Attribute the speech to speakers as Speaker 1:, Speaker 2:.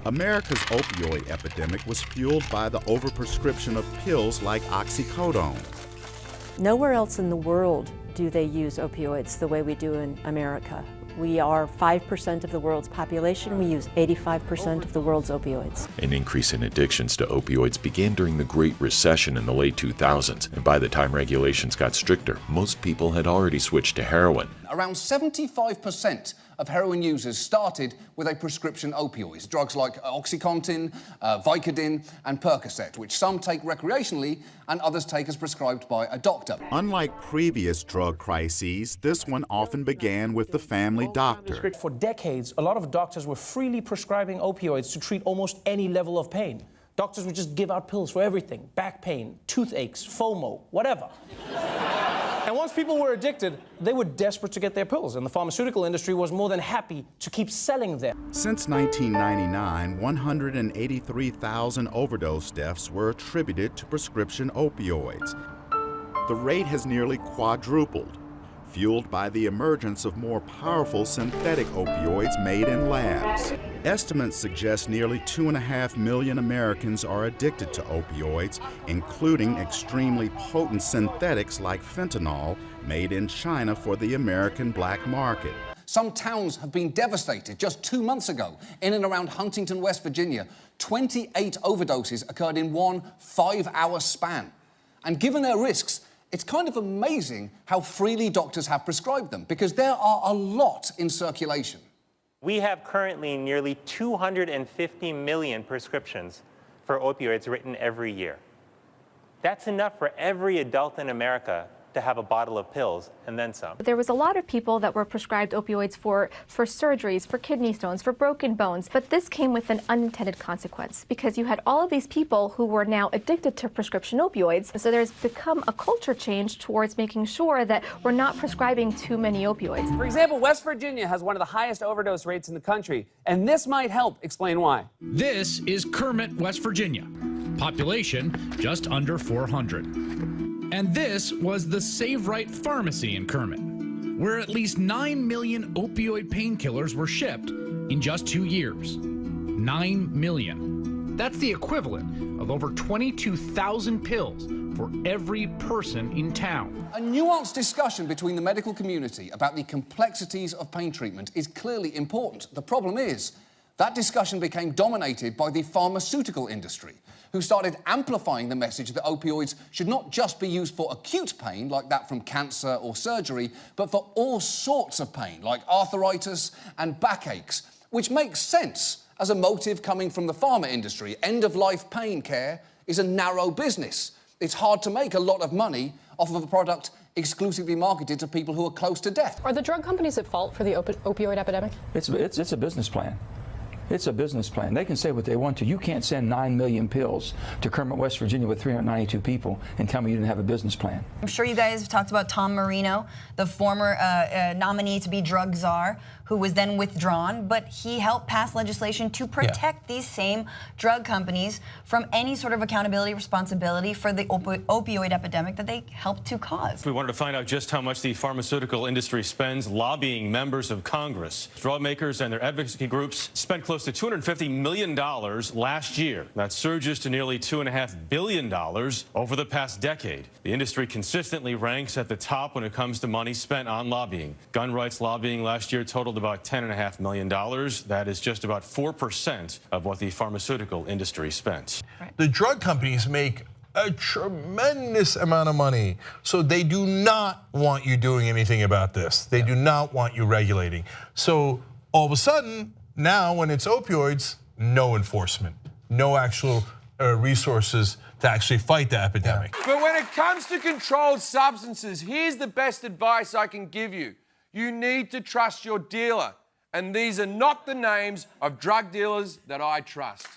Speaker 1: America's opioid epidemic was fueled by the overprescription of pills like oxycodone.
Speaker 2: Nowhere else in the world do they use opioids the way we do in America. We are 5% of the world's population. We use 85% of the world's opioids.
Speaker 3: An increase in addictions to opioids began during the Great Recession in the late 2000s, and by the time regulations got stricter, most people had already switched to heroin.
Speaker 4: Around 75% of heroin users started with a prescription opioid, drugs like OxyContin, Vicodin, and Percocet, which some take recreationally and others take as prescribed by a doctor.
Speaker 1: Unlike previous drug crises, this one often began with the family doctor.
Speaker 5: For decades, a lot of doctors were freely prescribing opioids to treat almost any level of pain. Doctors would just give out pills for everything: back pain, toothaches, FOMO, whatever. And once people were addicted, they were desperate to get their pills, and the pharmaceutical industry was more than happy to keep selling them.
Speaker 1: Since 1999, 183,000 overdose deaths were attributed to prescription opioids. The rate has nearly quadrupled, fueled by the emergence of more powerful synthetic opioids made in labs. Estimates suggest nearly 2.5 million Americans are addicted to opioids, including extremely potent synthetics like fentanyl, made in China for the American black market.
Speaker 4: Some towns have been devastated. Just 2 months ago, in and around Huntington, West Virginia, 28 overdoses occurred in one 5-hour span. And given their risks, it's kind of amazing how freely doctors have prescribed them, because there are a lot in circulation.
Speaker 6: We have currently nearly 250 million prescriptions for opioids written every year. That's enough for every adult in America to have a bottle of pills and then some.
Speaker 7: There was a lot of people that were prescribed opioids for surgeries, for kidney stones, for broken bones, but this came with an unintended consequence, because you had all of these people who were now addicted to prescription opioids. So there's become a culture change towards making sure that we're not prescribing too many opioids.
Speaker 8: For example, West Virginia has one of the highest overdose rates in the country, and this might help explain why.
Speaker 9: This is Kermit, West Virginia. Population just under 400. And this was the Save Right Pharmacy in Kermit, where at least 9 million opioid painkillers were shipped in just 2 years. 9 million. That's the equivalent of over 22,000 pills for every person in town.
Speaker 4: A nuanced discussion between the medical community about the complexities of pain treatment is clearly important. The problem is, that discussion became dominated by the pharmaceutical industry, who started amplifying the message that opioids should not just be used for acute pain, like that from cancer or surgery, but for all sorts of pain, like arthritis and backaches, which makes sense as a motive coming from the pharma industry. End-of-life pain care is a narrow business. It's hard to make a lot of money off of a product exclusively marketed to people who are close to death.
Speaker 10: Are the drug companies at fault for the opioid epidemic?
Speaker 11: It's a business plan. It's a business plan. They can say what they want to. You can't send 9 million pills to Kermit, West Virginia with 392 people and tell me you didn't have a business plan.
Speaker 12: I'm sure you guys have talked about Tom Marino, the former nominee to be drug czar, who was then withdrawn, but he helped pass legislation to protect these same drug companies from any sort of accountability, responsibility for the opioid epidemic that they helped to cause.
Speaker 13: We wanted to find out just how much the pharmaceutical industry spends lobbying members of Congress. Drug makers and their advocacy groups spent close to $250 million last year. That surges to nearly $2.5 billion over the past decade. The industry consistently ranks at the top when it comes to money spent on lobbying. Gun rights lobbying last year totaled about $10.5 million. That is just about 4% of what the pharmaceutical industry spent.
Speaker 14: The drug companies make a tremendous amount of money, so they do not want you doing anything about this. They do not want you regulating. So all of a sudden, now when it's opioids, no enforcement, no actual resources to actually fight the epidemic.
Speaker 15: But when it comes to controlled substances, here's the best advice I can give you. You need to trust your dealer. And these are not the names of drug dealers that I trust.